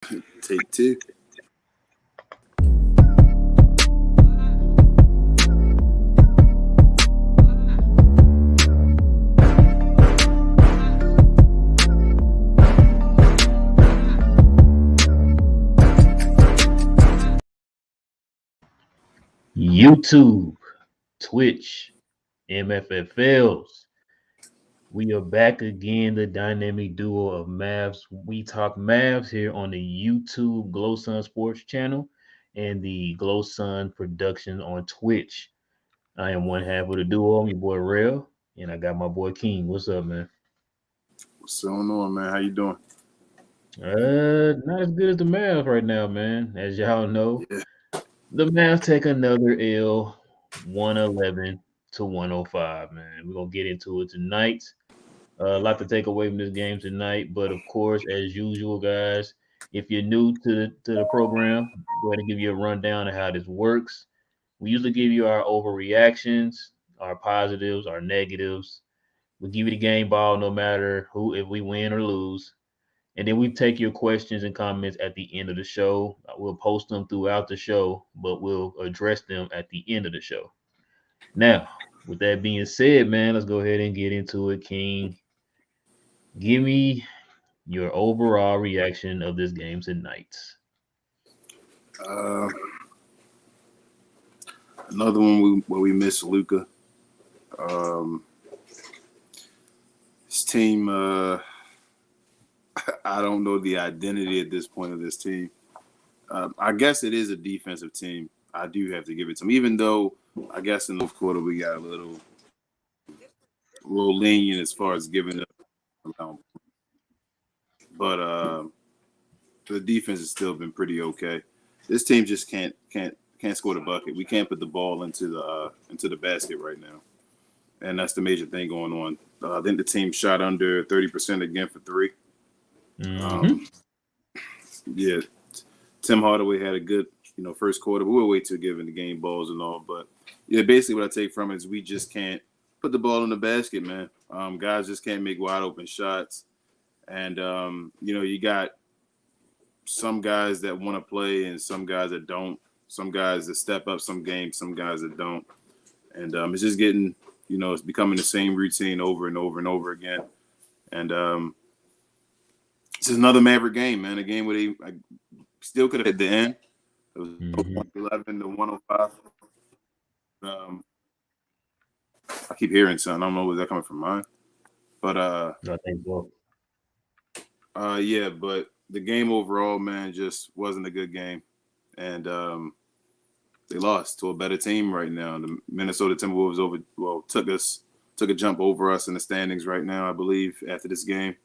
Take two. YouTube, Twitch, MFFLs. We are back again, the dynamic duo of Mavs. We talk Mavs here on the YouTube Glow Sun Sports channel and the Glow Sun Production on Twitch. I am one half of the duo, my boy Rail, and I got my boy King. What's up, man? What's going on, man? How you doing? Not as good as the Mavs right now, man. As y'all know, Yeah. the Mavs take another L, 111 to 105, man. We're gonna get into it tonight. A lot to take away from this game tonight, but of course, as usual, guys, if you're new to the program, go ahead and give you a rundown of how this works. We usually give you our overreactions, our positives, our negatives. We give you the game ball no matter who, if we win or lose. And then we take your questions and comments at the end of the show. We'll post them throughout the show, but we'll address them at the end of the show. Now, with that being said, man, let's go ahead and get into it, King. Give me your overall reaction of this game tonight. Uh, Another one where we miss Luka. This team, I don't know the identity at this point of this team. I guess it is a defensive team. I do have to give it to them, even though I guess in the fourth quarter we got a little lenient as far as giving up. But the defense has still been pretty okay. This team just can't score the bucket. We can't put the ball into the basket right now, and that's the major thing going on. I think the team shot under 30% again for three. Mm-hmm. Yeah, Tim Hardaway had a good first quarter. We were way too giving the game balls and all, but yeah, basically what I take from it is we just can't put the ball in the basket, man. Guys just can't make wide open shots, and you got some guys that want to play and some guys that don't. Some guys that step up some games, some guys that don't. And it's just getting, it's becoming the same routine over and over and over again. And this is another Maverick game, man. A game where they still could have hit the end. It was 11 to 105. I keep hearing something. I don't know where that coming from mine. But I think so. yeah, but the game overall, man, just wasn't a good game. And they lost to a better team right now. The Minnesota Timberwolves took a jump over us in the standings right now, I believe, after this game.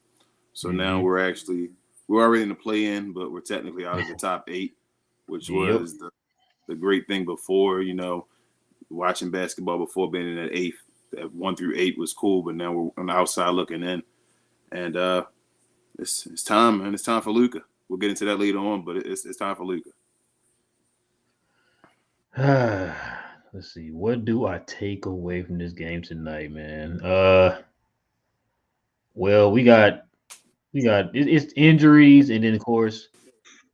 So now we're already in the play-in, but we're technically out of the top 8, which was the great thing before. Watching basketball before being in that 8th, that 1 through 8 was cool, but now we're on the outside looking in, and it's time, man. It's time for Luka. We'll get into that later on, but it's time for Luka. Let's see. What do I take away from this game tonight, man? Well, it's injuries, and then of course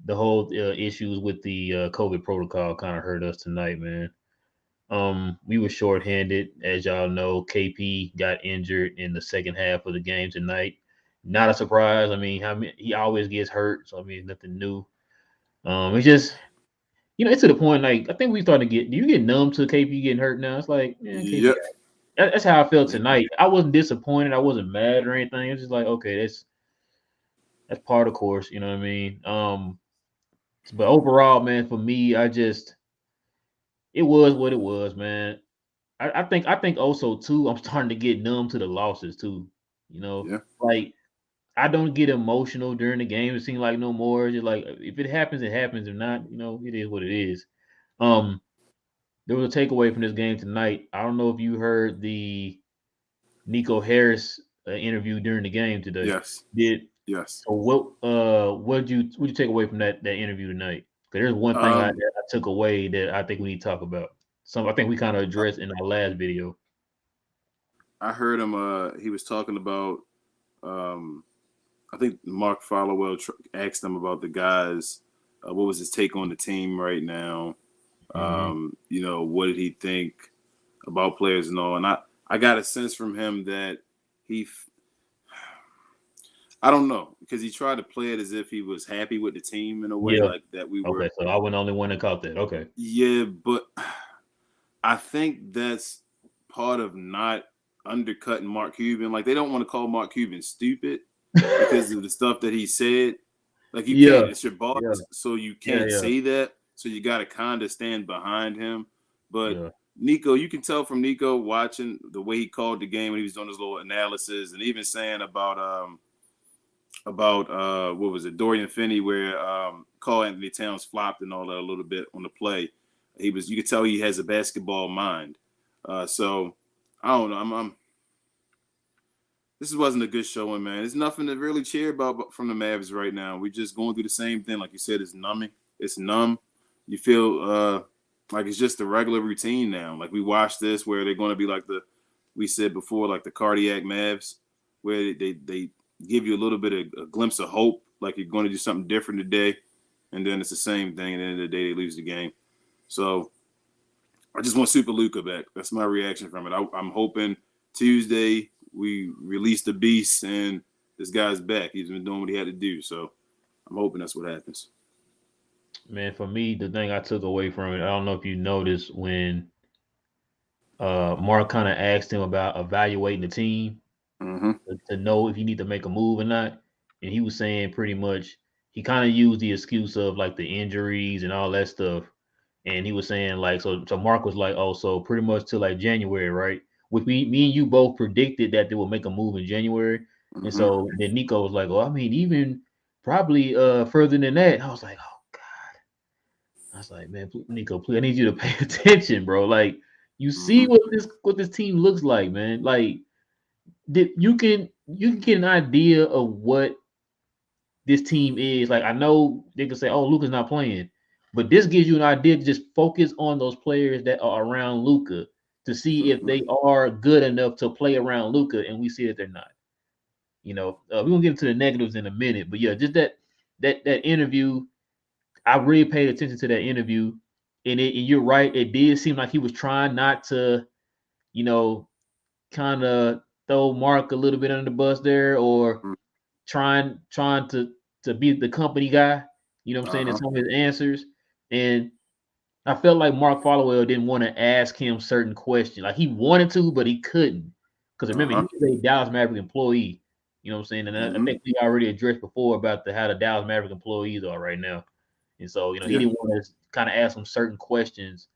the whole issues with the COVID protocol kind of hurt us tonight, man. We were shorthanded, as y'all know. KP got injured in the second half of the game tonight. Not a surprise. I mean, he always gets hurt, so I mean, nothing new. It's just it's to the point. Like I think we starting to get. Do you get numb to KP getting hurt now? It's like, KP. Yep. That's how I felt tonight. I wasn't disappointed. I wasn't mad or anything. It's just like, okay, that's part of course. You know what I mean? But overall, man, for me, it was what it was, man. I think also too, I'm starting to get numb to the losses too. Yeah. Like I don't get emotional during the game. It seems like no more. Just like if it happens, it happens. If not, it is what it is. There was a takeaway from this game tonight. I don't know if you heard the Nico Harris interview during the game today. Yes. Yes. So what did you take away from that interview tonight? Because there's one thing I took away that I think we need to talk about. I think we kind of addressed in our last video. I heard him. He was talking about. I think Mark Followell asked him about the guys. What was his take on the team right now? Mm-hmm. What did he think about players and all? And I got a sense from him that he, I don't know, because he tried to play it as if he was happy with the team in a way, Yeah. like that we were. Okay, so I wasn't the only one that caught that. Okay. Yeah, but I think that's part of not undercutting Mark Cuban. Like they don't want to call Mark Cuban stupid because of the stuff that he said. Like you Yeah. can't, it's your boss, Yeah. so you Yeah. can't Yeah. say that. So you got to kind of stand behind him. But Yeah. Nico, you can tell from Nico watching the way he called the game when he was doing his little analysis, and even saying about what was it, Dorian Finney, where Karl Anthony Towns flopped and all that a little bit on the play. You could tell he has a basketball mind. So I don't know. This wasn't a good showing, man. There's nothing to really cheer about from the Mavs right now. We're just going through the same thing, like you said. It's numbing. It's numb. You feel like it's just a regular routine now. Like we watched this, where they're going to be like we said before, like the cardiac Mavs, where they give you a little bit of a glimpse of hope, like you're going to do something different today, and then it's the same thing. At the end of the day, they lose the game. So I just want Super Luka back. That's my reaction from it. I'm hoping Tuesday we release the beast and this guy's back. He's been doing what he had to do. So I'm hoping that's what happens. Man, for me, the thing I took away from it, I don't know if you noticed when Mark kind of asked him about evaluating the team Mm-hmm. to know if you need to make a move or not. And he was saying pretty much he kind of used the excuse of like the injuries and all that stuff. And he was saying like so Mark was like, oh, so pretty much till like January, right? With me and you both predicted that they would make a move in January. And Mm-hmm. so then Nico was like, oh, I mean, even probably further than that. I was like, oh God. I was like, man, Nico, please, I need you to pay attention, bro. Like, you see Mm-hmm. what this team looks like, man. Like, you can get an idea of what this team is. Like, I know they can say, "Oh, Luka's not playing," but this gives you an idea to just focus on those players that are around Luka to see if Mm-hmm. they are good enough to play around Luka, and we see that they're not. We're gonna get into the negatives in a minute, but yeah, just that interview. I really paid attention to that interview, and you're right. It did seem like he was trying not to, you know, kind of throw Mark a little bit under the bus there, or trying to be the company guy. You know what I'm saying? In Uh-huh. some of his answers, and I felt like Mark Followell didn't want to ask him certain questions. Like he wanted to, but he couldn't because remember he Uh-huh. was a Dallas Maverick employee. You know what I'm saying? And I Mm-hmm. think we already addressed before about how the Dallas Maverick employees are right now. And so, he Yeah. didn't want to kind of ask him certain questions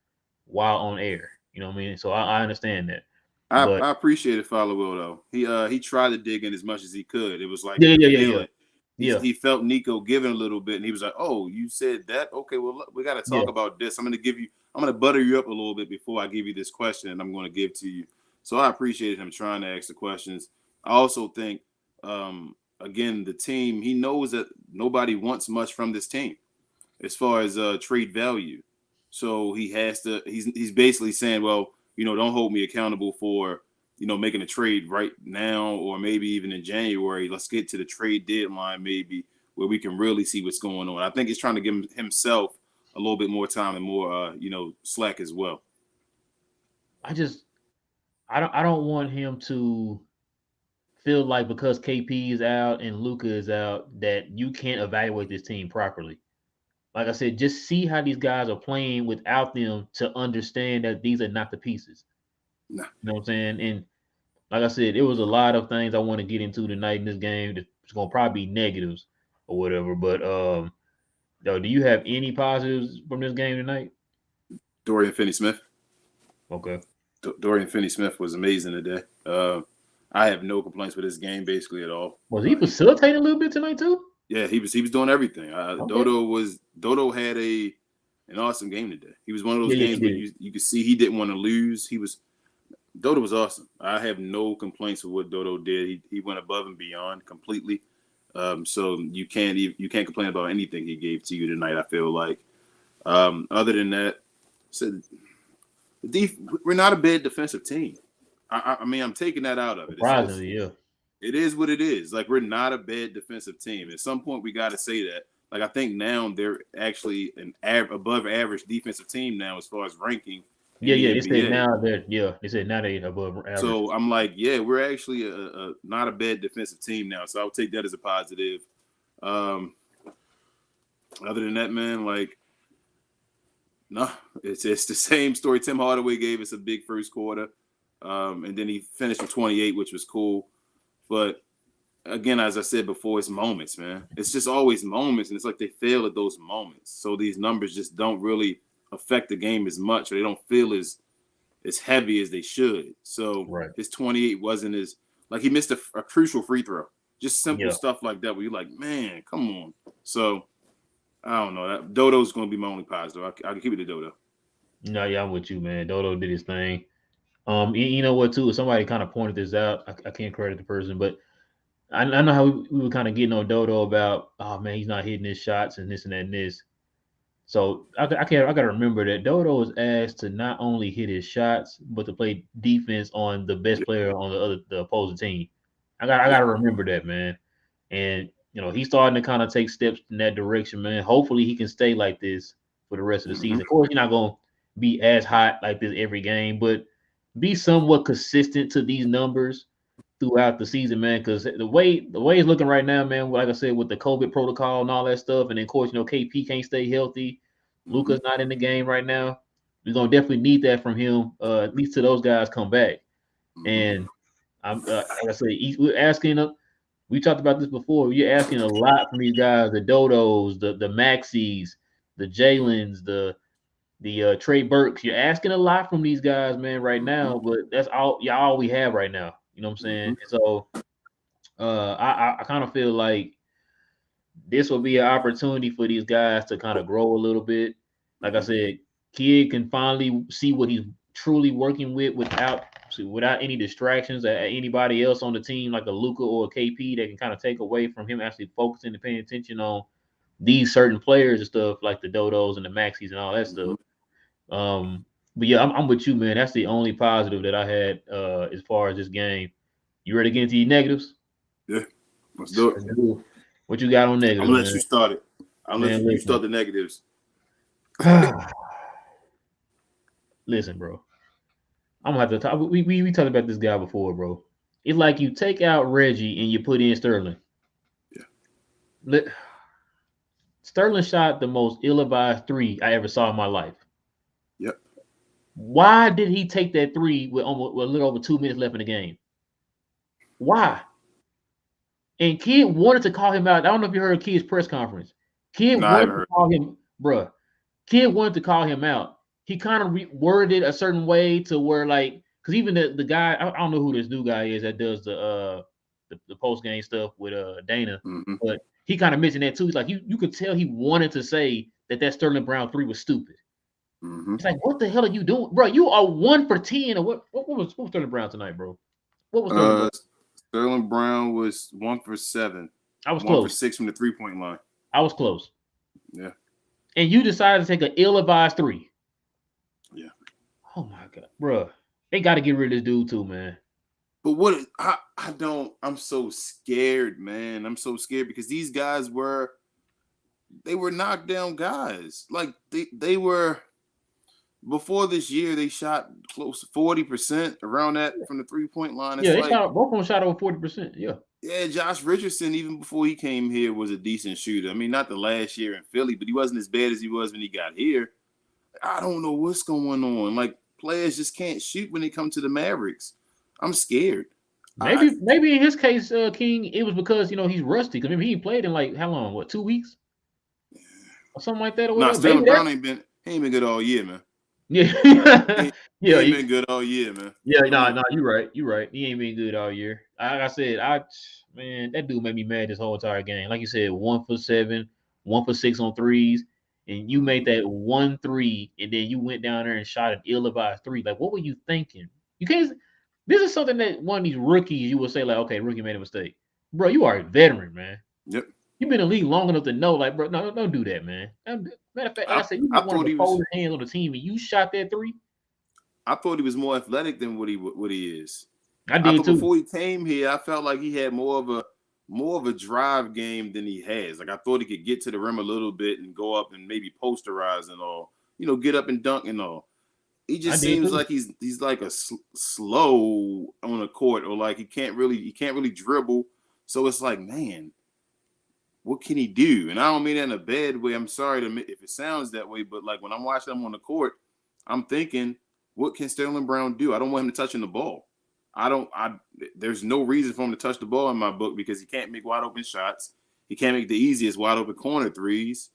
while on air. You know what I mean? So I understand that. But I appreciated Followill though. He tried to dig in as much as he could. It was like yeah, you yeah, could yeah, feel yeah. it. Yeah. He felt Nico giving a little bit, and he was like, "Oh, you said that? Okay, well, look, we got to Yeah. talk about this. I'm going to butter you up a little bit before I give you this question, and I'm going to give to you." So I appreciated him trying to ask the questions. I also think, again, the team. He knows that nobody wants much from this team as far as trade value. So he has to. He's basically saying, well, don't hold me accountable for making a trade right now or maybe even in January. Let's get to the trade deadline maybe where we can really see what's going on. I think he's trying to give himself a little bit more time and more slack as well. I don't want him to feel like because KP is out and Luca is out that you can't evaluate this team properly. Like I said, just see how these guys are playing without them to understand that these are not the pieces. Nah. You know what I'm saying? And like I said, it was a lot of things I want to get into tonight in this game. It's gonna probably be negatives or whatever. But do you have any positives from this game tonight? Dorian Finney-Smith. Okay. Dorian Finney-Smith was amazing today. I have no complaints with this game basically at all. Was he facilitating a little bit tonight too? Yeah, he was doing everything. Okay. Dodo had an awesome game today. He was one of those Yeah, he games where did. you could see he didn't want to lose. Dodo was awesome. I have no complaints with what Dodo did. He went above and beyond completely. So you can't complain about anything he gave to you tonight. I feel like. Other than that, said we're not a bad defensive team. I mean, I'm taking that out of it. Surprisingly, yeah. It is what it is. Like, we're not a bad defensive team. At some point, we got to say that. Like, I think now they're actually an above average defensive team now as far as ranking in Yeah, the they said NBA. now they said now they're above average. So I'm like, yeah, we're actually a not a bad defensive team now. So I would take that as a positive. Um, other than that, man, like, no, it's the same story. Tim Hardaway gave us a big first quarter, and then he finished with 28, which was cool. But again, as I said before, it's moments, man. It's just always moments, and it's like they fail at those moments. So these numbers just don't really affect the game as much, or they don't feel as heavy as they should. So Right. his 28 wasn't as like he missed a crucial free throw. Just simple Yeah. stuff like that where you're like, man, come on. So I don't know. Dodo's going to be my only positive. I can keep it to Dodo. No, yeah, I'm with you, man. Dodo did his thing. You know what, too? Somebody kind of pointed this out. I can't credit the person, but I know how we were kind of getting on Dodo about, oh man, he's not hitting his shots and this and that and this. So I got to remember that Dodo was asked to not only hit his shots, but to play defense on the best player on the opposing team. I got to remember that, man. And he's starting to kind of take steps in that direction, man. Hopefully he can stay like this for the rest of the season. Of course, you're not gonna be as hot like this every game, but be somewhat consistent to these numbers throughout the season, man. Because the way it's looking right now, man, like I said, with the COVID protocol and all that stuff, and then of course, KP can't stay healthy. Luka's not in the game right now. We're gonna definitely need that from him, at least till those guys come back. And I'm like I said, we're asking. We talked about this before. You're asking a lot from these guys: the Dodos, the Maxis, the Jalen's, the Trey Burks. You're asking a lot from these guys, man, right now. But that's all we have right now. You know what I'm saying? And so, I kind of feel like this will be an opportunity for these guys to kind of grow a little bit. Like I said, Kid can finally see what he's truly working with without any distractions or anybody else on the team, like a Luka or a KP, that can kind of take away from him actually focusing and paying attention on these certain players and stuff, like the Dodos and the Maxis and all that stuff. But yeah, I'm with you, man. That's the only positive that I had as far as this game. You ready to get into your negatives? Yeah, let's do it. What you got on negatives? I'm gonna let you start it. I'm gonna let you start the negatives. Listen, bro. I'm gonna have to talk. We talked about this guy before, bro. It's like you take out Reggie and you put in Sterling. Yeah. Sterling shot the most ill-advised 3 I ever saw in my life. Yep. Why did he take that 3 with almost a little over 2 minutes left in the game? Why? And Kid wanted to call him out. I don't know if you heard Kid's press conference. Kid wanted to call him, bruh. Kid wanted to call him out. He kind of worded a certain way to where, like, because even the guy, I don't know who this new guy is that does the post game stuff with Dana, but he kind of mentioned that too. He's like, you could tell he wanted to say that Sterling Brown 3 was stupid. It's like, what the hell are you doing, bro? You are 1 for 10. Or what was Sterling Brown tonight, bro? What was Sterling Brown? Sterling Brown was 1 for 7. I was 1 close. for 6 from the 3-point line. I was close. Yeah. And you decided to take an ill-advised 3. Yeah. Oh my God, bro. They got to get rid of this dude too, man. But what I'm so scared, man. I'm so scared because these guys were knockdown guys. Like they were before this year, they shot close to 40% around that from the 3-point line. It's both of them shot over 40%. Yeah. Yeah, Josh Richardson, even before he came here, was a decent shooter. I mean, not the last year in Philly, but he wasn't as bad as he was when he got here. I don't know what's going on. Like, players just can't shoot when they come to the Mavericks. I'm scared. Maybe in his case, King, it was because he's rusty. Because he ain't played in like how long? What, 2 weeks? Or something like that, or whatever. Sterling Brown ain't been good all year, man. Yeah. He ain't been good all year, man. Yeah, no, you're right. You're right. He ain't been good all year. Like I said, man, that dude made me mad this whole entire game. Like you said, 1 for 7, 1 for 6 on threes, and you made that 1 3, and then you went down there and shot an ill-advised 3. Like, what were you thinking? You can't. This is something that one of these rookies you will say, like, okay, rookie made a mistake. Bro, you are a veteran, man. Yep. You've been in the league long enough to know, like, bro, no, don't do that, man. Matter of fact, like I said, you got one of the coldest hands on the team, and you shot that 3. I thought he was more athletic than what he is. I I did thought too. before he came here, I felt like he had more of a drive game than he has. Like I thought he could get to the rim a little bit and go up and maybe posterize and all. Get up and dunk and all. He I just did seems too. like he's like a slow on the court, or like he can't really dribble. So it's like, man, what can he do? And I don't mean that in a bad way. I'm sorry if it sounds that way, but like when I'm watching him on the court, I'm thinking, what can Sterling Brown do? I don't want him touching the ball. There's no reason for him to touch the ball in my book because he can't make wide open shots. He can't make the easiest wide open corner threes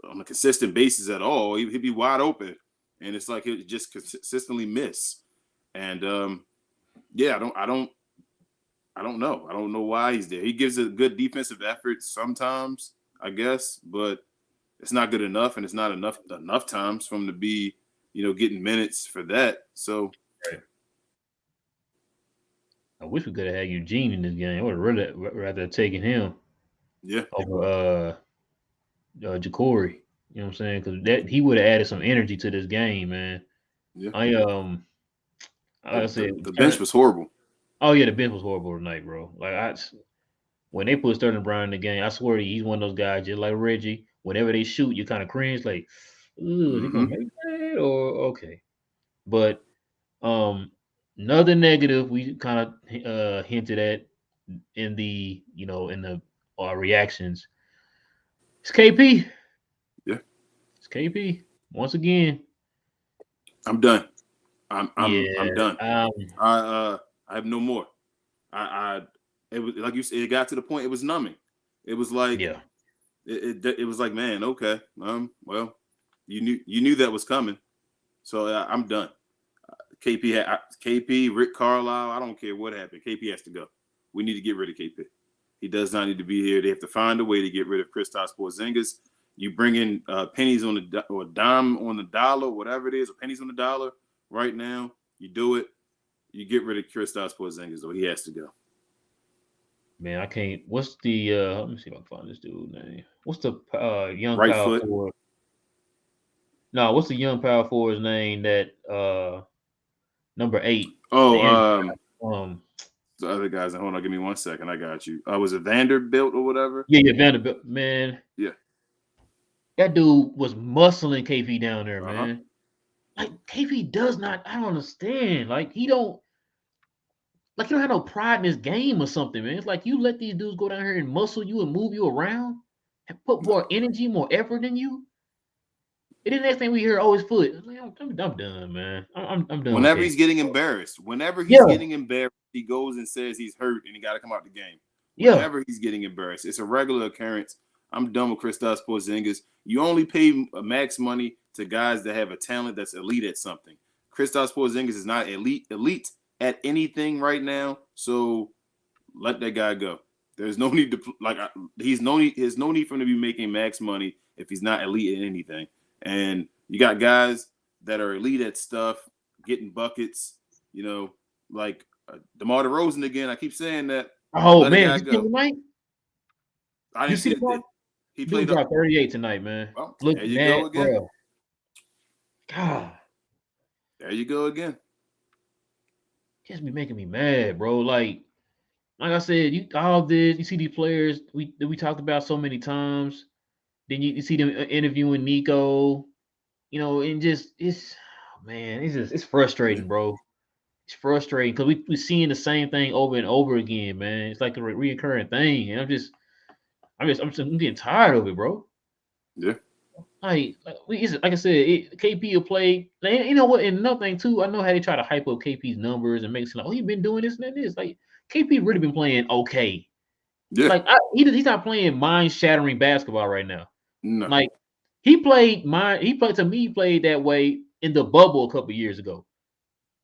on a consistent basis at all. He'd be wide open, and it's like he'll just consistently miss. And yeah, I don't know. I don't know why he's there. He gives a good defensive effort sometimes, I guess, but it's not good enough, and it's not enough times for him to be, getting minutes for that. So Right. I wish we could have had Eugene in this game. I would have really rather taken him yeah, over Ja'Cory. You know what I'm saying? Because that he would have added some energy to this game, man. yeah. I like I said, The bench was horrible. oh yeah, the bench was horrible tonight, bro. When they put Sterling Brown in the game, I swear he's one of those guys just like Reggie. Whenever they shoot, you kind of cringe, like, ooh, is he gonna Mm-hmm. make that or okay? But another negative we kind of hinted at in the in the reactions. It's KP. Yeah, It's KP once again. I'm done. I'm Yeah. done. I have no more. I it was like you said, it got to the point it was numbing. It was like Yeah. it was like, man, okay, well, you knew that was coming, so I'm done. KP, Rick Carlisle, I don't care what happened. KP has to go. We need to get rid of KP. He does not need to be here. They have to find a way to get rid of Kristaps Porzingis. You bring in pennies on the or dime on the dollar, whatever it is, or pennies on the dollar right now. You do it. You get rid of Kristaps Porzingis, though. He has to go. Man, I can't. What's the? Let me see if I can find this dude's name. What's the young Right power foot. forward? No, what's the young power forward's name that number 8? The Oh, energy guy. the other guys. Hold on, give me 1 second. I got you. Was it Vanderbilt or whatever? Yeah, Vanderbilt. Man, Yeah. that dude was muscling KP down there, Uh-huh. man. Like KP does not. I don't understand. Like he don't. Like you don't have no pride in this game or something, man. It's like you let these dudes go down here and muscle you and move you around and put more energy, more effort in you. And then the next thing we hear, oh, his foot. I'm done, man. I'm done with Whenever KP. he's getting embarrassed, Yeah, he goes and says he's hurt and he got to come out the game. yeah. Whenever he's getting embarrassed, it's a regular occurrence. I'm done with Kristaps Porzingis. You only pay max money to guys that have a talent that's elite at something. Kristaps Porzingis is not elite at anything right now, so let that guy go. There's no need to there's no need for him to be making max money if he's not elite at anything. And you got guys that are elite at stuff, getting buckets, like DeMar DeRozan again. I keep saying that. Oh Let a man, guy you see him go. tonight? I You didn't see see the that part? he Dude played up. dropped 38 tonight, man. Well, Look, there you man, go again. bro. God, There you go again. just be making me mad, bro. Like I said, you all this. You see these players we talked about so many times. Then you see them interviewing Nico, and just man, it's Yeah, frustrating, bro. It's frustrating because we seeing the same thing over and over again, man. It's like a reoccurring thing, and I'm getting tired of it, bro. yeah, Like I said, KP will play. And you know what? And another thing too, I know how they try to hype up KP's numbers and make it seem like, oh, he's been doing this and that. This like KP really been playing okay. yeah. He's not playing mind shattering basketball right now. No. Like he played that way in the bubble a couple years ago.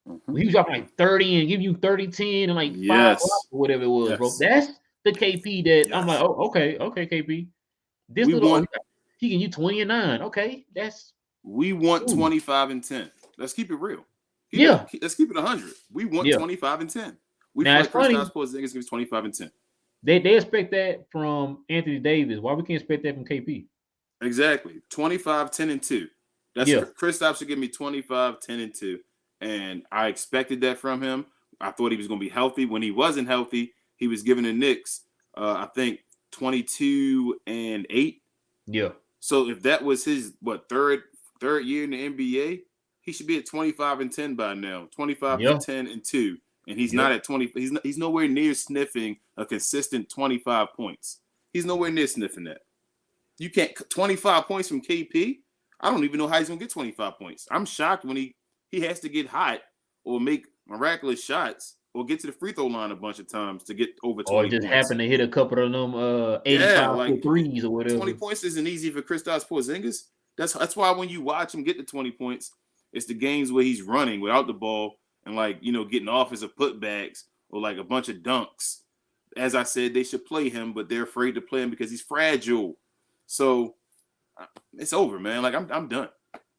Mm-hmm. When he was dropping like 30 and giving you 30, 10 and like 5 blocks Yes, or whatever it was, bro. yes, That's the KP that I'm like, yes. oh, okay, KP. This We little want he can you 20 and 9. Okay, that's we want cool. 25 and 10. Let's keep it real. Yeah, Let's keep it 100. We want yeah. 25 and 10. We Now feel it's like funny. Kristaps Porzingis gives 25 and 10. They expect that from Anthony Davis. Why we can't expect that from KP? Exactly. 25, 10, and 2. That's Yeah, Kristaps should give me 25, 10, and 2. And I expected that from him. I thought he was going to be healthy. When he wasn't healthy, he was giving the Knicks, I think, 22-8. Yeah. So if that was his third year in the NBA, he should be at 25-10 by now. 25-10-2, and he's not at 20. He's nowhere near sniffing a consistent 25 points. He's nowhere near sniffing that. You can't 25 points from KP. I don't even know how he's gonna get 25 points. I'm shocked when he has to get hot or make miraculous shots or get to the free throw line a bunch of times to get over 20 Or just points. happen to hit a couple of them 85 threes or whatever. 20 points isn't easy for Kristaps Porzingis. That's why when you watch him get to 20 points, it's the games where he's running without the ball and getting offensive putbacks or like a bunch of dunks. As I said, they should play him, but they're afraid to play him because he's fragile. So it's over, man. Like I'm done.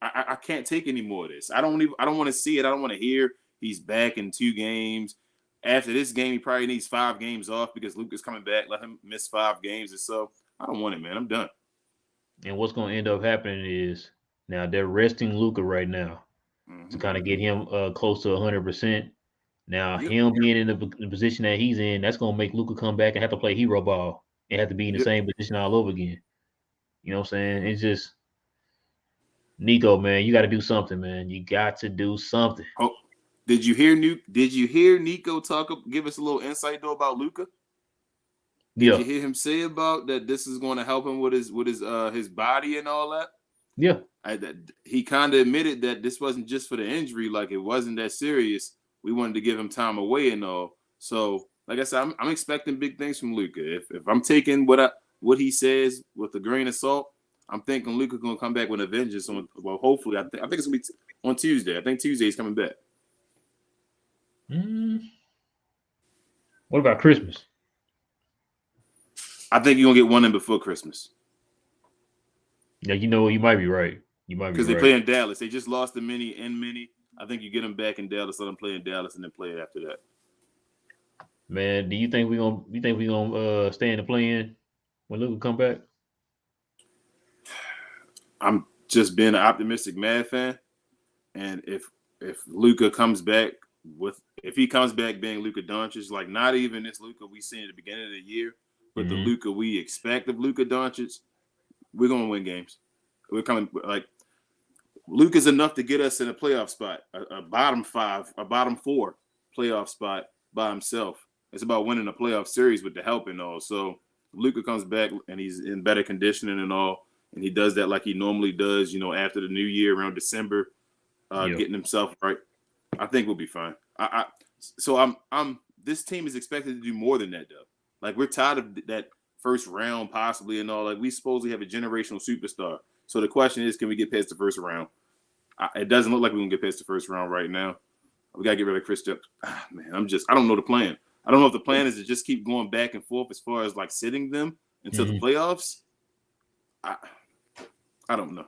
I can't take any more of this. I don't want to see it. I don't want to hear he's back in 2 games. After this game, he probably needs 5 games off because Luka's coming back. Let him miss 5 games or so. I don't want it, man. I'm done. And what's going to end up happening is now they're resting Luka right now to kind of get him close to 100%. Now, him being in the position that he's in, that's going to make Luka come back and have to play hero ball and have to be in the same position all over again. You know what I'm saying? It's just Nico, man. You got to do something, man. You got to do something. Oh, did you hear Nico give us a little insight though about Luka? Did you hear him say about that this is going to help him with his body and all that? Yeah. He kind of admitted that this wasn't just for the injury, like it wasn't that serious. We wanted to give him time away and all. So, like I said, I'm expecting big things from Luka. If I'm taking what he says with a grain of salt, I'm thinking Luka's going to come back with a vengeance hopefully. I think it's going to be on Tuesday. I think Tuesday he's coming back. What about Christmas? I think you're going to get one in before Christmas. Yeah, you might be right. You might be because they play in Dallas. They just lost the mini. I think you get them back in Dallas, let them play in Dallas, and then play it after that. Man, do you think we're gonna stay in the play-in when Luka come back? I'm just being an optimistic Mad fan, and if Luka comes back being Luka Doncic, like not even this Luka we seen at the beginning of the year, but the Luka we expect of Luka Doncic, we're gonna win games. We're coming like Luka's enough to get us in a playoff spot, a bottom 5, a bottom 4 playoff spot by himself. It's about winning a playoff series with the help and all. So Luka comes back and he's in better conditioning and all, and he does that like he normally does, after the new year around December, getting himself right. I think we'll be fine. This team is expected to do more than that though. Like we're tired of that first round possibly and all. Like we supposedly have a generational superstar. So the question is, can we get past the first round? It doesn't look like we're gonna get past the first round right now. We gotta get rid of Chris Jones. Man, I don't know the plan. I don't know if the plan is to just keep going back and forth as far as like sitting them until the playoffs. I don't know.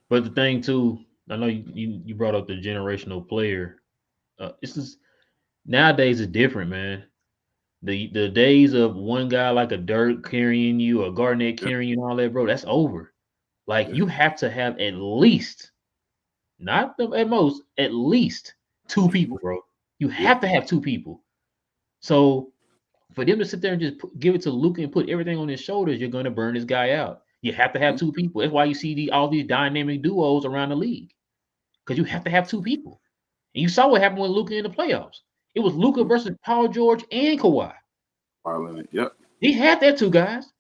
But the thing too, I know you brought up the generational player. Nowadays it's different, man. The days of one guy like a Dirk carrying you or Garnett carrying you and all that, bro, that's over. Like you have to have at least, not at most, at least 2 people, bro. You have to have 2 people. So for them to sit there and just give it to Luka and put everything on his shoulders, you're going to burn this guy out. You have to have 2 people. That's why you see all these dynamic duos around the league, because you have to have 2 people. And you saw what happened with Luka in the playoffs. It was Luka versus Paul George and Kawhi. Yep. He had that 2 guys,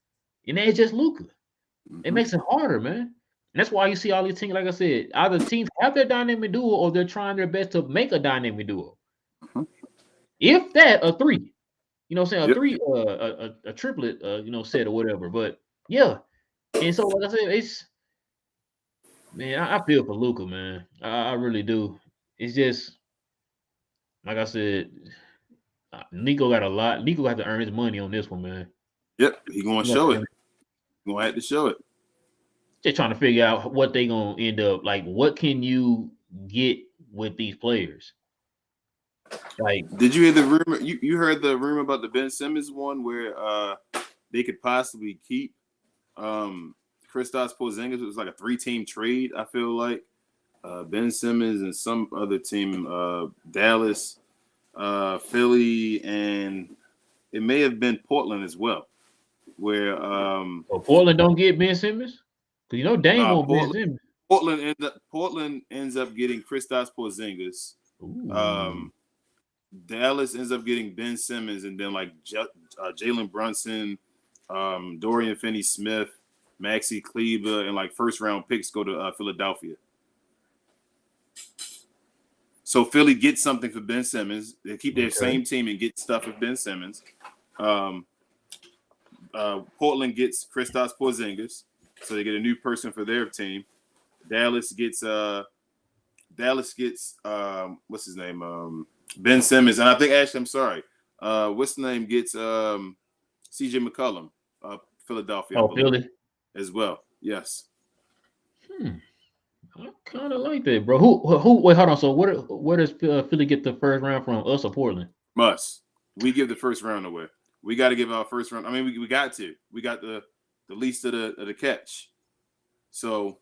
and then it's just Luka. It makes it harder, man. And that's why you see all these teams, like I said, either teams have their dynamic duo or they're trying their best to make a dynamic duo. If that, a 3. You know what I'm saying? A 3, a triplet, set or whatever. But yeah. And so, like I said, it's, man, I feel for Luka, man. I really do. It's just, like I said, Nico got a lot. Nico got to earn his money on this one, man. Yep, he gonna show it. He gonna have to show it. Just trying to figure out what they gonna end up like. What can you get with these players? Like, did you hear the rumor? You heard the rumor about the Ben Simmons one where they could possibly keep Kristaps Porzingis. It was like a 3-team trade. I feel like Ben Simmons and some other team, Dallas. Philly, and it may have been Portland as well, where So Portland don't get Ben Simmons? Because you know Dame nah, won't Ben Simmons. Portland ends up getting Kristaps Porzingis. Ooh. Um, Dallas ends up getting Ben Simmons, and then like Jalen Brunson, Dorian Finney-Smith, Maxi Kleber, and like first round picks go to Philadelphia. So Philly gets something for Ben Simmons. They keep their Okay. same team and get stuff for Ben Simmons. Um, Portland gets Kristaps Porzingis, so they get a new person for their team. Dallas gets what's his name? Ben Simmons, and I think actually I'm sorry. What's the name gets CJ McCollum, Philadelphia, I Oh, believe, Philly. as well. Yes. I kind of like that, bro. Who? Wait, hold on. So where does Philly get the first round from? Us or Portland? Must. We give the first round away. We got to give our first round. I mean, we got to. We got the least of the catch. So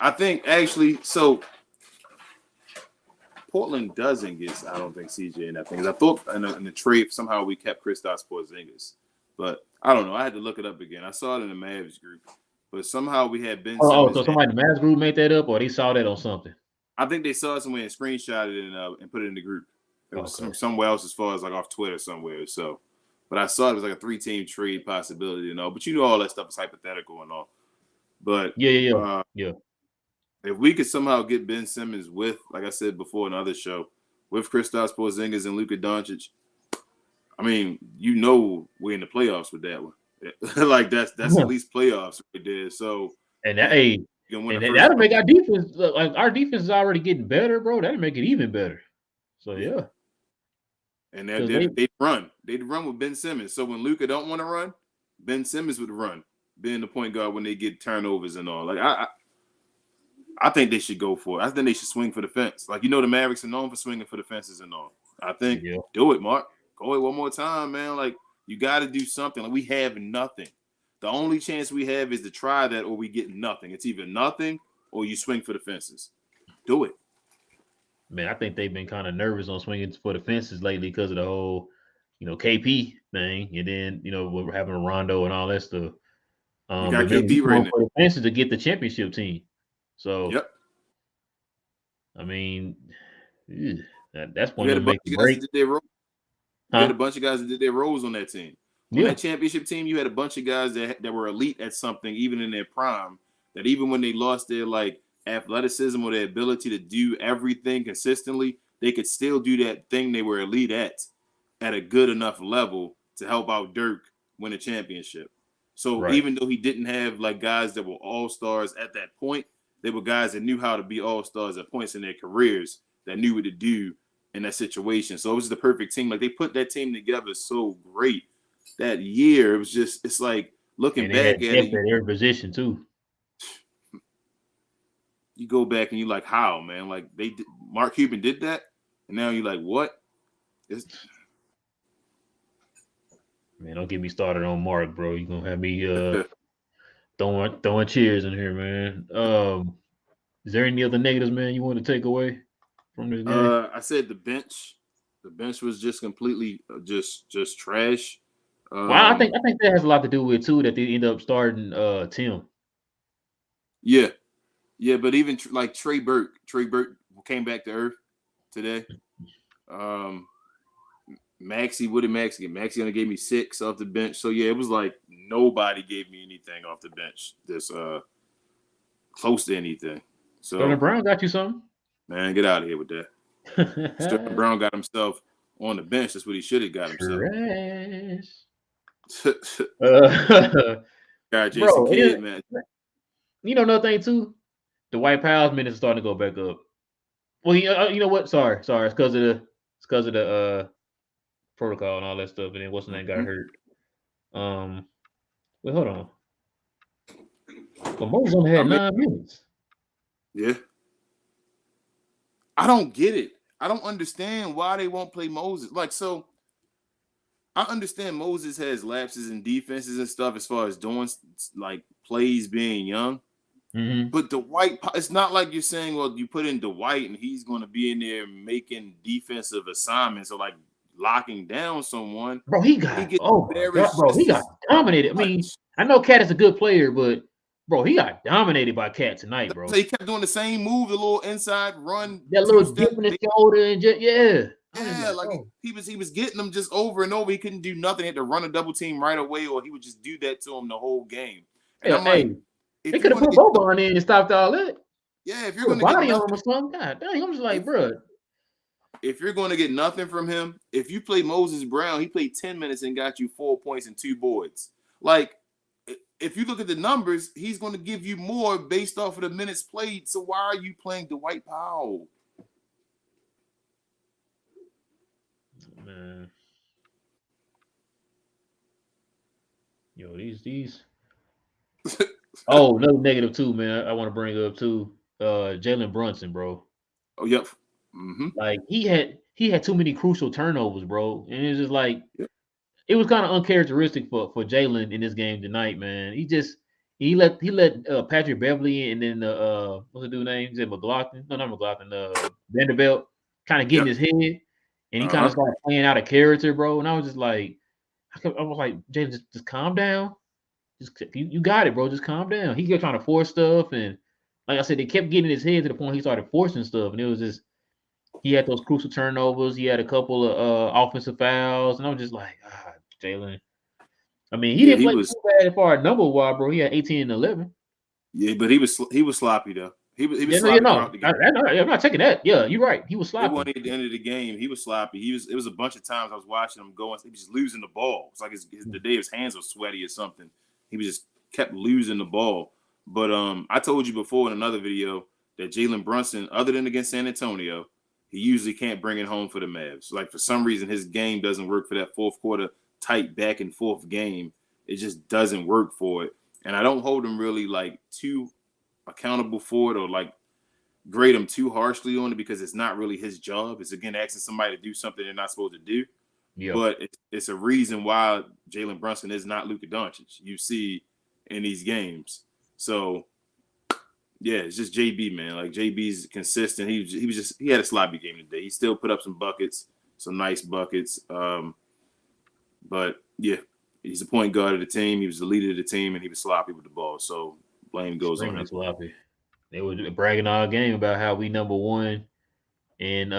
I think actually, so Portland doesn't get. I don't think CJ in that thing. I thought in the trade somehow we kept Kristaps Porzingis, but I don't know. I had to look it up again. I saw it in the Mavs group, but somehow we had Ben Oh, Simmons. so somebody in the Mavs group made that up, or they saw that on something. I think they saw it somewhere and screenshotted it and put it in the group. It was Okay. somewhere else as far as like off Twitter somewhere. So, but I saw it was like a 3-team trade possibility and all. But you know all that stuff is hypothetical and all. But Yeah. if we could somehow get Ben Simmons with, like I said before in another show, with Kristaps Porzingis and Luka Doncic, I mean, you know we're in the playoffs with that one. Like that's at least playoffs right there. So And that, hey, you can win and the first that'll round. make our defense like our defense is already getting better, bro. That'll make it even better. So yeah. And Because they'd run. They'd run with Ben Simmons. So when Luka don't want to run, Ben Simmons would run, being the point guard when they get turnovers and all. Like I think they should go for it. I think they should swing for the fence. Like the Mavericks are known for swinging for the fences and all. I think do it, Mark. Go it one more time, man. Like you got to do something. Like we have nothing. The only chance we have is to try that, or we get nothing. It's either nothing or you swing for the fences. Do it. man, I think they've been kind of nervous on swinging for the fences lately because of the whole, KP thing, and then we're having Rondo and all that stuff. You But got remember, we KP right going now. for the fences to get the championship team. So, Yep. I mean, that's You one of had a them bunch make or of guys that break, did their role. You had a huh? bunch of guys that did their roles on that team. On Yeah, that championship team, you had a bunch of guys that were elite at something, even in their prime. That even when they lost their like athleticism or their ability to do everything consistently, they could still do that thing they were elite at a good enough level to help out Dirk win a championship. So right. even though he didn't have like guys that were all stars at that point, they were guys that knew how to be all stars at points in their careers that knew what to do in that situation. So it was the perfect team. Like they put that team together so great that year. It was just, it's like looking And they back had at depth it, at every position too. you go back and you like, how, man? Like they did, Mark Cuban did that, and now you're like, what? It's, Man, don't get me started on Mark, bro. You gonna have me throwing cheers in here, man. Is there any other negatives, man, you want to take away from this game? I said the bench. The bench was just completely just trash. Well, I Um, think that has a lot to do with too that they end up starting Tim. yeah, yeah, but even like Trey Burke came back to earth today. Um, Maxi, what did Maxi get? Maxi only gave me 6 off the bench. So yeah, it was like nobody gave me anything off the bench that's close to anything. Sterling So Brown got you something. man, get out of here with that. Sterling Brown got himself on the bench. That's what he should have got himself. Trash. God, Jason Bro, Kidd, man. another thing too. The White Powers minutes starting to go back up. Well, you know what? Sorry, it's because of the protocol and all that stuff. And then what's the name got Mm-hmm. hurt? Wait, hold on. But Moses only I had mean, 9 minutes. yeah. I don't get it. I don't understand why they won't play Moses. Like, so I understand Moses has lapses in defenses and stuff as far as doing like plays being young. Mm-hmm. But Dwight, it's not like you're saying, well, you put in Dwight and he's going to be in there making defensive assignments or like locking down someone. Bro, he He got gets embarrassed bro, he just got as dominated. I mean, much. I know Cat is a good player, but bro, he got dominated by Cat tonight, So bro. he kept doing the same move, the little inside run, That two little dip step. in the shoulder and just I was just Yeah, like, like bro. he was getting them just over and over. He couldn't do nothing. He had to run a double team right away, or he would just do that to him the whole game. And Yeah, I'm like, hey, they if you're could have going to put get Boban in and stopped all that. yeah, if you're Put a going to get body on him nothing, or something. God dang, I'm just like, if bro. if you're going to get nothing from him, if you play Moses Brown, he played 10 minutes and got you 4 points and 2 boards. Like, if you look at the numbers, he's going to give you more based off of the minutes played. So why are you playing Dwight Powell? Man. Yo, these. Oh, another negative too, man. I want to bring up too. Jalen Brunson, bro. Oh, yep. Mm-hmm. Like he had too many crucial turnovers, bro. And it's just like Yep. it was kind of uncharacteristic for Jalen in this game tonight, man. He let Patrick Beverly and then what's the dude name? Is it McLaughlin? No, not McLaughlin. Vanderbilt kind of get in Yep. his head, and he kind of Uh-huh. started playing out of character, bro. And I was just like, I was like, Jalen, just calm down. Just you got it, bro. Just calm down. He kept trying to force stuff, and like I said, they kept getting in his head to the point he started forcing stuff, and it was just he had those crucial turnovers. He had a couple of offensive fouls, and I was just like, Jalen. I mean, he Yeah, didn't he play was. too bad as far as number wise, bro. He had 18 and 11. Yeah, but he was sloppy though. He was Yeah, no, you sloppy know, throughout the game. I'm not taking that. Yeah, you're right. He was It sloppy. wasn't at the end of the game. He was sloppy. He was. It was a bunch of times I was watching him go. He was just losing the ball. It's like the day his hands were sweaty or something. He was just kept losing the ball. But I told you before in another video that Jalen Brunson, other than against San Antonio, he usually can't bring it home for the Mavs. Like for some reason, his game doesn't work for that fourth quarter tight back and forth game. It just doesn't work for it. And I don't hold him really like too accountable for it or like grade him too harshly on it because it's not really his job. It's again asking somebody to do something they're not supposed to do. Yeah, But it's a reason why Jalen Brunson is not Luka Doncic. You see in these games. So yeah, it's just JB, man. Like JB's consistent. He had a sloppy game today. He still put up some buckets, some nice buckets. But yeah, he's the point guard of the team. He was the leader of the team, and he was sloppy with the ball. So blame goes on extremely him. sloppy. They were bragging all game about how we number one and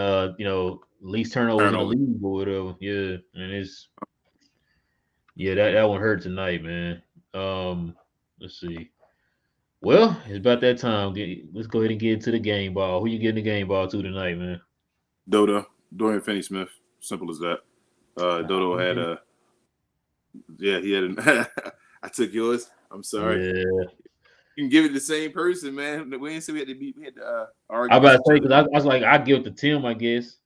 least turnovers in the Turnover. league or whatever. Yeah, and it's that one hurt tonight, man. Let's see. Well, it's about that time. Let's go ahead and get into the game ball. Who you getting the game ball to tonight, man? Dorian Finney-Smith. Simple as that. Dodo had Man. he had I took yours. I'm sorry. Yeah, You can give it to the same person, man. We didn't say we had to I argue about against to each say other. because I was like, I give it to Tim, I guess.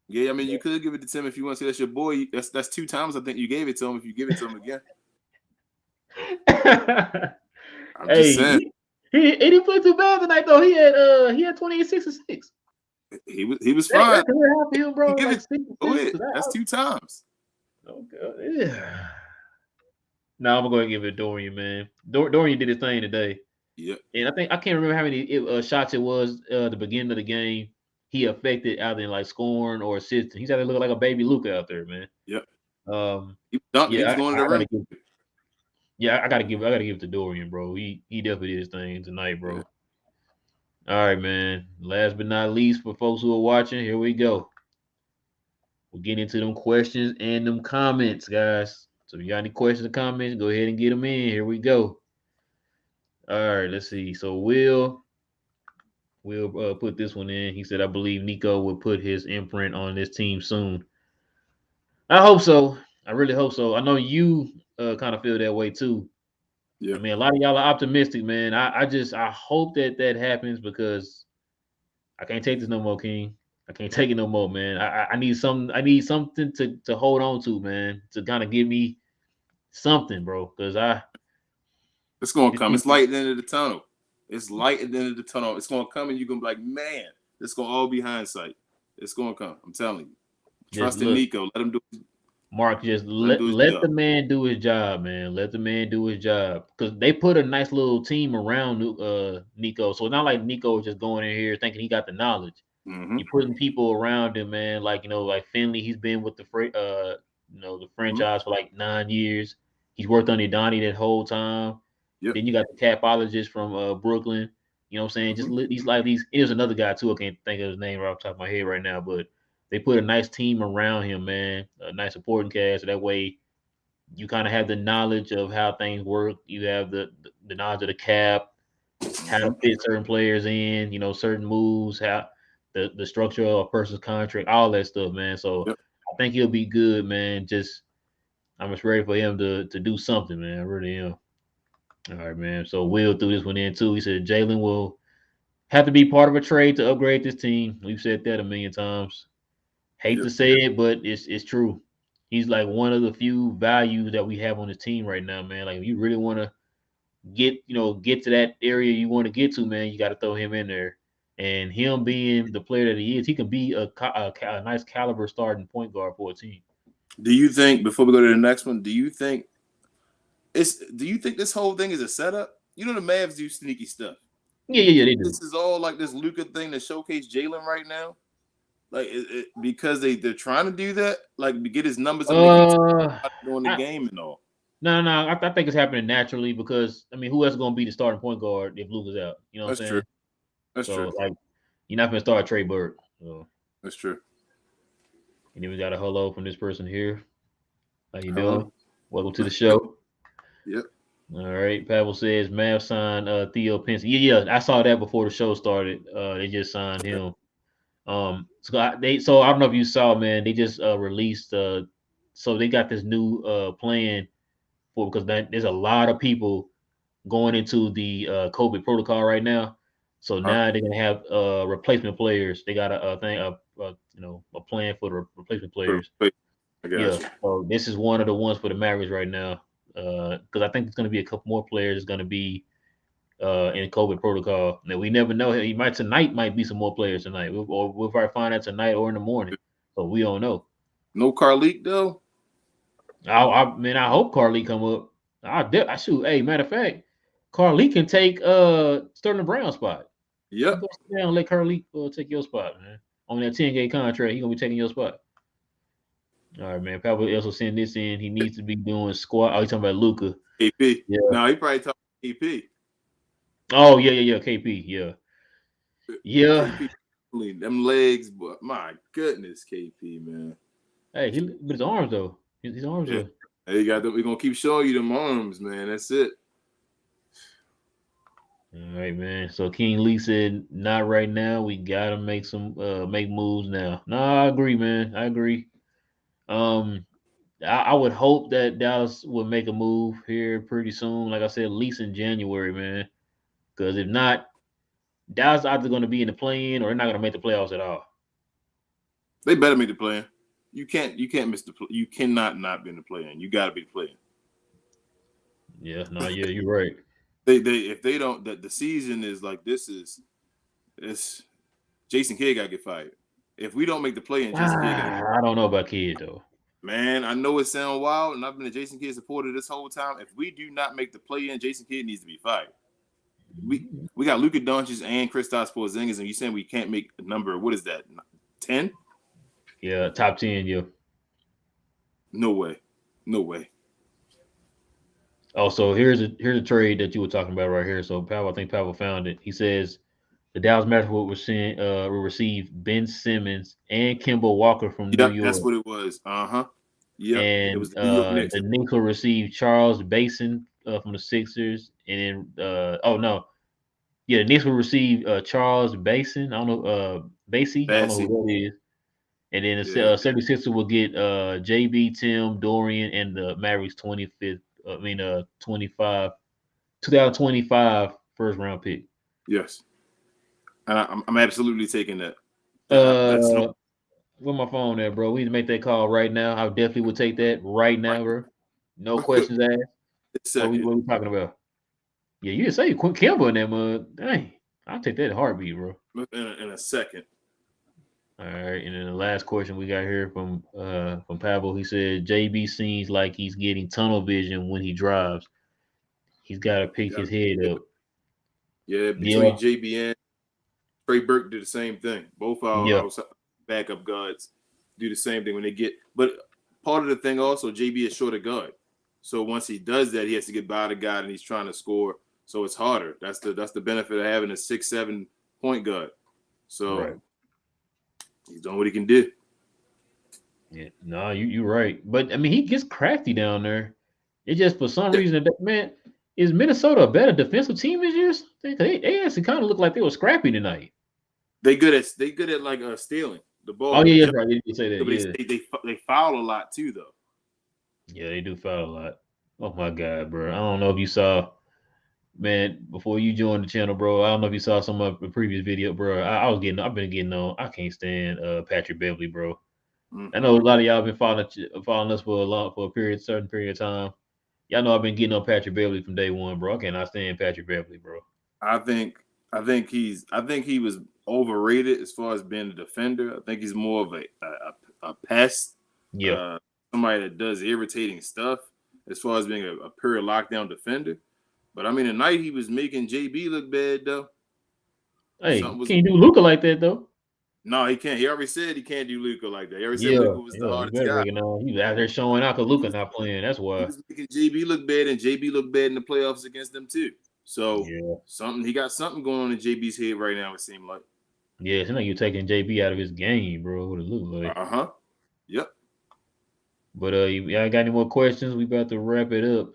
Yeah, I mean, you could give it to Tim if you want to say that's your boy. That's 2 times I think you gave it to him. If you give it to him again, I'm just Hey, saying he didn't play too bad tonight though. He had 28, 6 and 6. he was That fine. career high for him, You bro. give Like it. 6 Go assists. ahead. That's 2 times. Okay. Yeah. No, I'm gonna go and give it to Dorian, man. Dorian did his thing today. Yep. And I can't remember how many shots it was the beginning of the game. He affected either in like scoring or assisting. He's out there looking like a baby Luca out there, man. Yep. Um, He was dunking. He was yeah, going to I the rim. gotta give it to Dorian, bro. He definitely did his thing tonight, Yeah. bro. All right, man. Last but not least, for folks who are watching, here we go. We'll get into them questions and them comments, guys. So if you got any questions or comments, go ahead and get them in. Here we go. All right, let's see. So we'll put this one in. He said, I believe Nico will put his imprint on this team soon. I hope so. I really hope so. I know you kind of feel that way too. Yeah. I mean, a lot of y'all are optimistic, man. I hope that happens because I can't take this no more, King. I can't take it no more, man. I need something to hold on to, man, to kind of give me something, bro. Because It's going to come. It's light at the end of the tunnel. It's light at the end of the tunnel. It's going to come and you're going to be like, man, it's going to all be hindsight. It's going to come. I'm telling you. just Trust in look. Nico. Mark, just Let him do his let the job. man do his job, man. Let the man do his job because they put a nice little team around Nico. So it's not like Nico is just going in here thinking he got the knowledge. Mm-hmm. You putting people around him, man. Like like Finley, he's been with the Mm-hmm. franchise for like 9 years. He's worked under Donnie that whole time. Yep. Then you got the capologist from Brooklyn. You know what I'm saying? Just Mm-hmm. these. There's another guy too. I can't think of his name right off the top of my head right now, but they put a nice team around him, man. A nice supporting cast. So that way, you kind of have the knowledge of how things work. You have the knowledge of the cap, how to Mm-hmm. fit certain players in. Certain moves, how the structure of a person's contract, all that stuff, man. So Yep. I think he'll be good, man. I'm just ready for him to do something, man. I really am. All right, man. So Will threw this one in too. He said Jalen will have to be part of a trade to upgrade this team. We've said that a million times. Hate Yep. to say it, but it's true. He's like one of the few values that we have on this team right now, man. Like if you really want to get to that area you want to get to, man, you got to throw him in there. And him being the player that he is, he can be a nice caliber starting point guard for a team. Do you think before we go to the next one? Do you think this whole thing is a setup? You know the Mavs do sneaky stuff. Do Yeah, you yeah, yeah, think they do. this is all like this Luka thing to showcase Jalen right now? Like because they're trying to do that, like to get his numbers up, make him Uh, during the I, game and all. no, no, I think it's happening naturally because I mean, who else is going to be the starting point guard if Luka's out? You know what I'm That's true. saying? That's So true. like, you're not going to start Trey Burke. So, That's true. and then we got a hello from this person here. How you Hello. doing? Welcome to the show. Yep. All right. Pavel says Mav signed Theo Pinson. Yeah, I saw that before the show started. They just signed him. So I don't know if you saw, man. They just released. So they got this new plan for because there's a lot of people going into the COVID protocol right now. So Huh? now they're gonna have replacement players. They got a thing, a plan for the replacement players. Wait, I Yeah. got you. So this is one of the ones for the Mavericks right now. Because I think there's going to be a couple more players that's going to be in COVID protocol. Now we never know. He might tonight might be some more players tonight. We'll probably find out tonight or in the morning. So we don't know. No Carleek though. I hope Carly come up. I shoot. Hey, matter of fact, Carly can take Sterling Brown's spot. You Yep. go sit down and let Carly take your spot, man. On that 10-game contract, he gonna be taking your spot. All right, man. Probably also send this in. He needs to be doing squat. Oh, he's talking about Luca. KP. Yeah. No, he probably talking KP. Oh, yeah. KP. Yeah. Yeah. KP. Them legs, but my goodness, KP, man. Hey, but his arms though. His arms Yeah. are. Hey, you got we're gonna keep showing you them arms, man. That's it. All right, man. So King Lee said, "Not right now. We gotta make moves now." No, I agree, man. I agree. Um, I would hope that Dallas would make a move here pretty soon. Like I said, at least in January, man. Because if not, Dallas either going to be in the play-in or they're not going to make the playoffs at all. They better make the plan. You can't miss the play. You cannot not be in the plan. You got to be the plan. Yeah, no, yeah, you're right. They if they don't the season is like this is it's Jason Kidd got to get fired. If we don't make the play, and Jason Kidd got to I don't know about Kid though. man, I know it sounds wild, and I've been a Jason Kidd supporter this whole time. If we do not make the play in, Jason Kidd needs to be fired. We got Luka Doncic and Kristaps Porzingis, and you saying we can't make a number? What is that? 10? Yeah, top 10. Yeah. No way, no way. Also, here's a trade that you were talking about right here. So Pavel, I think Pavel found it. He says the Dallas Mavericks will receive Ben Simmons and Kimball Walker from New Yep, that's York, what it was. Yep, it and was the New York Knicks. the Knicks will receive Charles Basin from the Sixers, and then oh no, yeah, the Knicks will receive Charles Basin. I don't know Basie. I don't know Bassy. who that is. And then Yeah, the 76ers will get JB, Tim, Dorian, and the Mavericks 25 2025 first round pick. yes. And I'm absolutely taking that. That's no Uh, where my phone at, bro? We need to make that call right now. I definitely would take that right now, bro. No right. questions asked. Second. What we talking about? Yeah, you didn't say Quinn Campbell in that mud. Dang, I'll take that in a heartbeat, bro. In a second. All right, and then the last question we got here from Pablo. He said JB seems like he's getting tunnel vision when he drives. He's got to pick his head up. Yeah, Yeah, between JB and Trey Burke do the same thing. Both yeah, our backup guards do the same thing when they get. But part of the thing also, JB is short of guard. So once he does that, he has to get by the guy and he's trying to score. So it's harder. That's the benefit of having a 6'7" point guard. So right. he's doing what he can do. Yeah, no, you're right. But I mean, he gets crafty down there. It just for some Yeah, reason that man is Minnesota a better defensive team this year? They actually kind of look like they were scrappy tonight. they good at like stealing the ball Oh yeah, and yeah, jump, right. You say that, but yeah, they foul a lot too though. yeah, they do foul a lot. Oh my god, bro! I don't know if you saw, man, before you joined the channel, bro. I don't know if you saw some of the previous video, bro. I've been getting on. I can't stand Patrick Beverly, bro. I Mm-mm. know a lot of y'all been following us for a certain period of time. Y'all know I've been getting on Patrick Beverly from day one, bro. I cannot stand Patrick Beverly, bro. I think I think he was overrated as far as being a defender. I think he's more of a pest, Yeah. uh, somebody that does irritating stuff as far as being a pure lockdown defender. But I mean, tonight he was making JB look bad though. Hey, Something was can't do Luca like that though. no, he can't. He already said he can't do Luca like that. He already said Yeah, Luca was the yeah, you hardest better guy. recognize he was out there showing out because He Luca was not playing. That's he why. was making JB look bad, and JB looked bad in the playoffs against them too. So Yeah, something he got something going on in JB's head right now. It seemed like. yeah. It's like you're taking JB out of his game, bro. What it look like. Uh-huh. Yep. But y'all got any more questions? We about to wrap it up.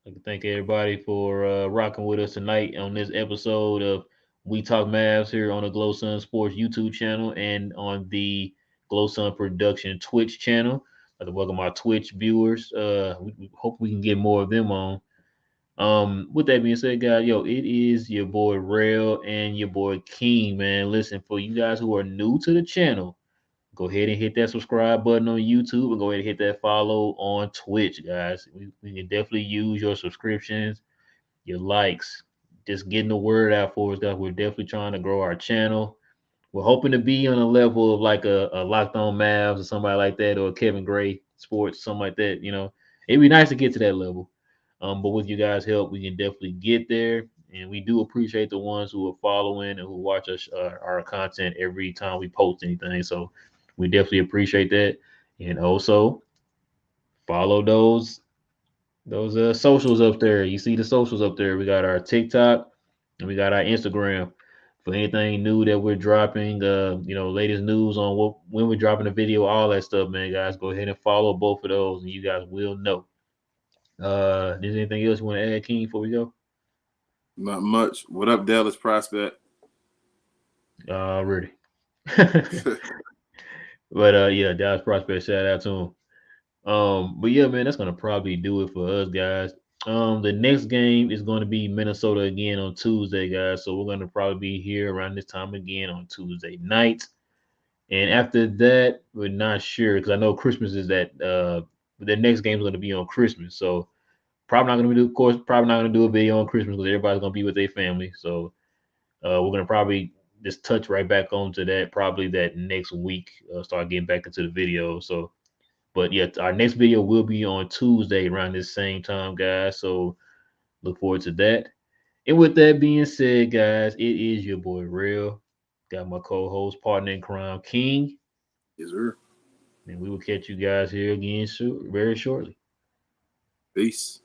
I can thank everybody for rocking with us tonight on this episode of We Talk Mavs here on the Glow Sun Sports YouTube channel and on the Glow Sun Production Twitch channel. I'd like to welcome our Twitch viewers. We hope we can get more of them on. With that being said, guys, yo, it is your boy Rail and your boy King, man. Listen, for you guys who are new to the channel, go ahead and hit that subscribe button on YouTube and go ahead and hit that follow on Twitch, guys. We can definitely use your subscriptions, your likes, just getting the word out for us, guys. We're definitely trying to grow our channel. We're hoping to be on a level of like a Locked On Mavs or somebody like that, or Kevin Gray Sports, something like that. You know, it'd be nice to get to that level. But with you guys' help, we can definitely get there. And we do appreciate the ones who are following and who watch us our content every time we post anything. So we definitely appreciate that. And also follow those socials up there. You see the socials up there. We got our TikTok and we got our Instagram. For anything new that we're dropping, latest news on when we're dropping a video, all that stuff, man, guys, go ahead and follow both of those, and you guys will know. Is anything else you want to add, King, before we go? Not much. What up, Dallas prospect? Already. But yeah, Dallas Prospect, shout out to him. But yeah, man, that's gonna probably do it for us, guys. The next game is going to be Minnesota again on Tuesday, guys. So we're gonna probably be here around this time again on Tuesday night. And after that, we're not sure because I know Christmas is that the next game is going to be on Christmas. So probably not going to do, of course, probably not going to do a video on Christmas because everybody's going to be with their family. So we're going to probably just touch right back onto that probably that next week. Start getting back into the video. So, but yeah, our next video will be on Tuesday around this same time, guys. So look forward to that. And with that being said, guys, it is your boy Real. Got my co-host, partner in crime, King. Yes, sir. And we will catch you guys here again very shortly. Peace.